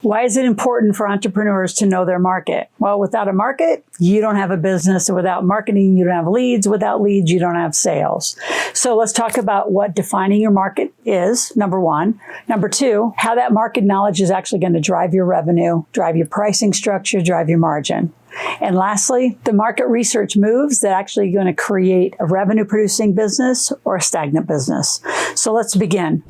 Why is it important for entrepreneurs to know their market? Well, without a market, you don't have a business. And without marketing, you don't have leads. Without leads, you don't have sales. So let's talk about what defining your market is, number one. Number two, how that market knowledge is actually going to drive your revenue, drive your pricing structure, drive your margin. And lastly, the market research moves that actually going to create a revenue producing business or a stagnant business. So let's begin.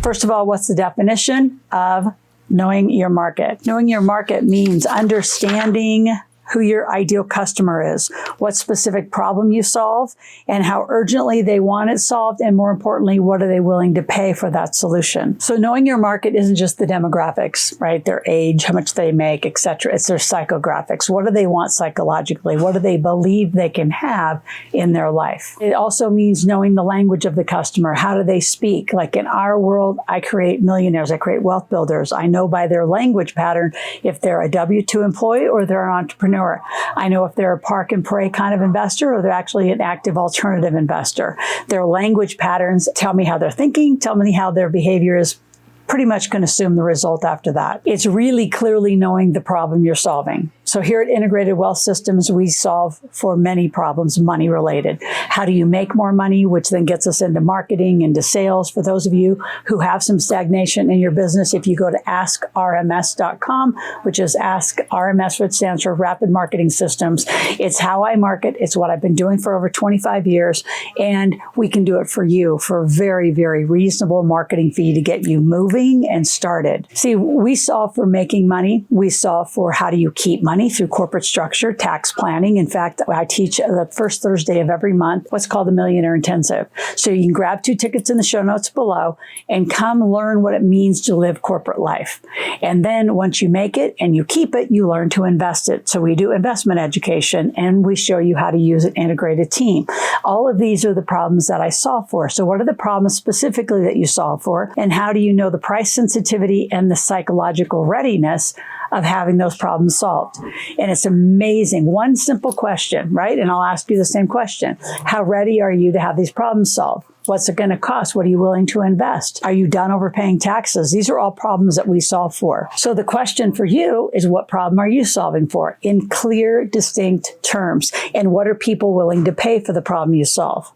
First of all, what's the definition of knowing your market? Knowing your market means understanding who your ideal customer is, what specific problem you solve, and how urgently they want it solved, and more importantly, what are they willing to pay for that solution. So knowing your market isn't just the demographics, right? Their age, how much they make, etc. It's their psychographics. What do they want psychologically? What do they believe they can have in their life? It also means knowing the language of the customer. How do they speak? Like in our world, I create millionaires, I create wealth builders. I know by their language pattern if they're a W-2 employee or they're an entrepreneur. I know if they're a park and pray kind of investor or they're actually an active alternative investor. Their language patterns tell me how they're thinking, tell me how their behavior is. Pretty much can assume the result after that. It's really clearly knowing the problem you're solving. So here at Integrated Wealth Systems, we solve for many problems money related. How do you make more money, which then gets us into marketing, into sales. For those of you who have some stagnation in your business, if you go to askrms.com, which is Ask RMS, which stands for Rapid Marketing Systems, it's how I market. It's what I've been doing for over 25 years. And we can do it for you for a very, very reasonable marketing fee to get you moving and started. See, we solve for making money. We solve for how do you keep money through corporate structure, tax planning. In fact, I teach the first Thursday of every month what's called the Millionaire Intensive. So you can grab 2 tickets in the show notes below and come learn what it means to live corporate life. And then once you make it and you keep it, you learn to invest it. So we do investment education and we show you how to use an integrated team. All of these are the problems that I solve for. So what are the problems specifically that you solve for? And how do you know the price sensitivity and the psychological readiness of having those problems solved? And it's amazing. One simple question, right? And I'll ask you the same question. How ready are you to have these problems solved? What's it going to cost? What are you willing to invest? Are you done overpaying taxes? These are all problems that we solve for. So the question for you is, what problem are you solving for in clear, distinct terms? And what are people willing to pay for the problem you solve?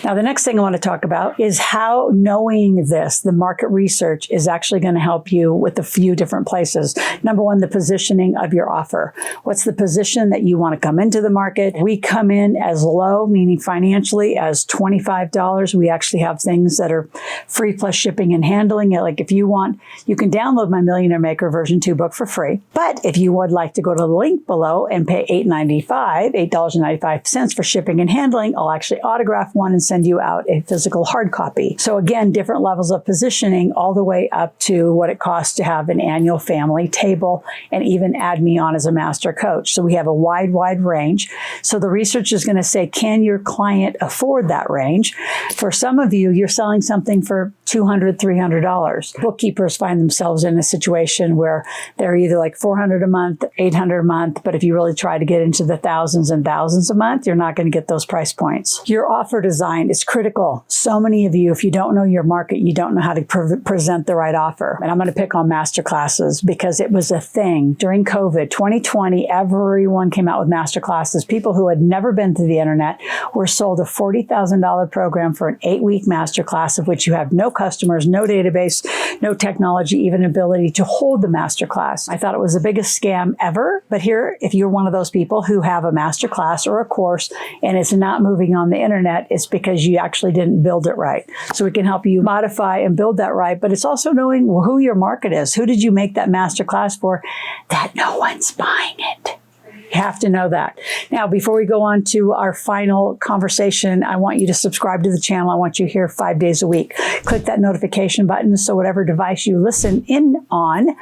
Now, the next thing I want to talk about is how knowing this, the market research, is actually going to help you with a few different places. Number one, the positioning of your offer. What's the position that you want to come into the market? We come in as low, meaning financially, as $25. We actually have things that are free plus shipping and handling. Like if you want, you can download my Millionaire Maker version 2 book for free. But if you would like to go to the link below and pay $8.95 for shipping and handling, I'll actually autograph one and send you out a physical hard copy. So again, different levels of positioning all the way up to what it costs to have an annual family table and even add me on as a master coach. So we have a wide range. So the research is going to say, can your client afford that range? For some of you, you're selling something for $200, $300. Bookkeepers find themselves in a situation where they're either like $400 a month, $800 a month, but if you really try to get into the thousands and thousands a month, you're not going to get those price points. Your offer design is critical. So many of you, if you don't know your market, you don't know how to present the right offer. And I'm going to pick on masterclasses because it was a thing. During COVID, 2020, everyone came out with masterclasses. People who had never been to the internet were sold a $40,000 program for an 8-week masterclass of which you have no customers, no database, no technology, even ability to hold the masterclass. I thought it was the biggest scam ever. But here, if you're one of those people who have a masterclass or a course and it's not moving on the internet, it's because you actually didn't build it right. So we can help you modify and build that right. But it's also knowing who your market is. Who did you make that masterclass for? That no one's buying it. You have to know that. Now, before we go on to our final conversation, I want you to subscribe to the channel. I want you here 5 days a week. Click that notification button so whatever device you listen in on,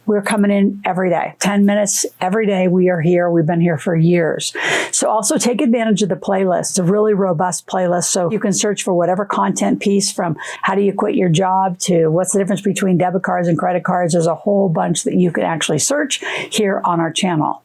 we're coming in every day, 10 minutes every day. We are here. We've been here for years. So also take advantage of the playlist. It's a really robust playlist. So you can search for whatever content piece, from how do you quit your job to what's the difference between debit cards and credit cards. There's a whole bunch that you can actually search here on our channel.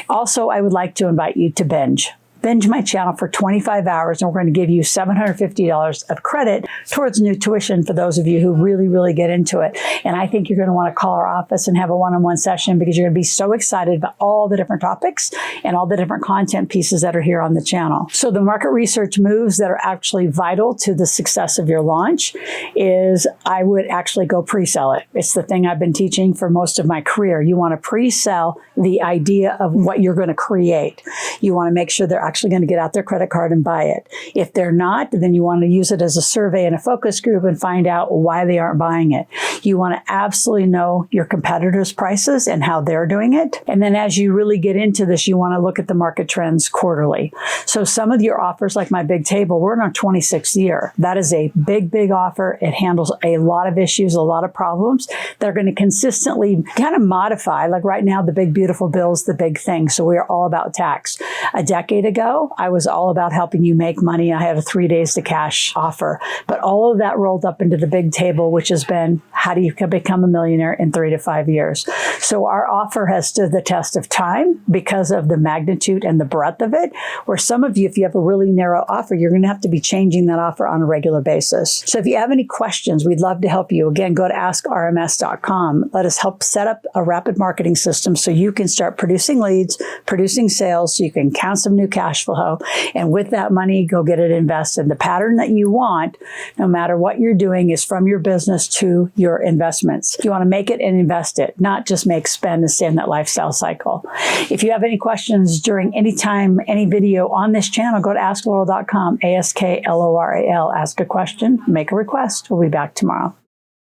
Also, I would like to invite you to binge binge my channel for 25 hours, and we're going to give you $750 of credit towards new tuition for those of you who really get into it. And I think you're going to want to call our office and have a one-on-one session because you're going to be so excited about all the different topics and all the different content pieces that are here on the channel. So the market research moves that are actually vital to the success of your launch is I would actually go pre-sell it. It's the thing I've been teaching for most of my career. You want to pre-sell the idea of what you're going to create. You want to make sure they're actually going to get out their credit card and buy it. If they're not, then you want to use it as a survey and a focus group and find out why they aren't buying it. You want to absolutely know your competitors' prices and how they're doing it. And then as you really get into this, you want to look at the market trends quarterly. So some of your offers, like my big table, we're in our 26th year. That is a big offer. It handles a lot of issues, a lot of problems. They're going to consistently kind of modify. Like right now, the big beautiful bill is the big thing. So we are all about tax. A decade ago, I was all about helping you make money. I had a 3 days to cash offer. But all of that rolled up into the big table, which has been how do you become a millionaire in 3 to 5 years? So our offer has stood the test of time because of the magnitude and the breadth of it, where some of you, if you have a really narrow offer, you're going to have to be changing that offer on a regular basis. So if you have any questions, we'd love to help you. Again, go to askrms.com. Let us help set up a rapid marketing system so you can start producing leads, producing sales, so you can count some new cash flow. And with that money, go get it invested. The pattern that you want, no matter what you're doing, is from your business to your investments. You want to make it and invest it, not just make, spend, and stay in that lifestyle cycle. If you have any questions during any time, any video on this channel, go to askloral.com, ASKLORAL. Ask a question, make a request. We'll be back tomorrow.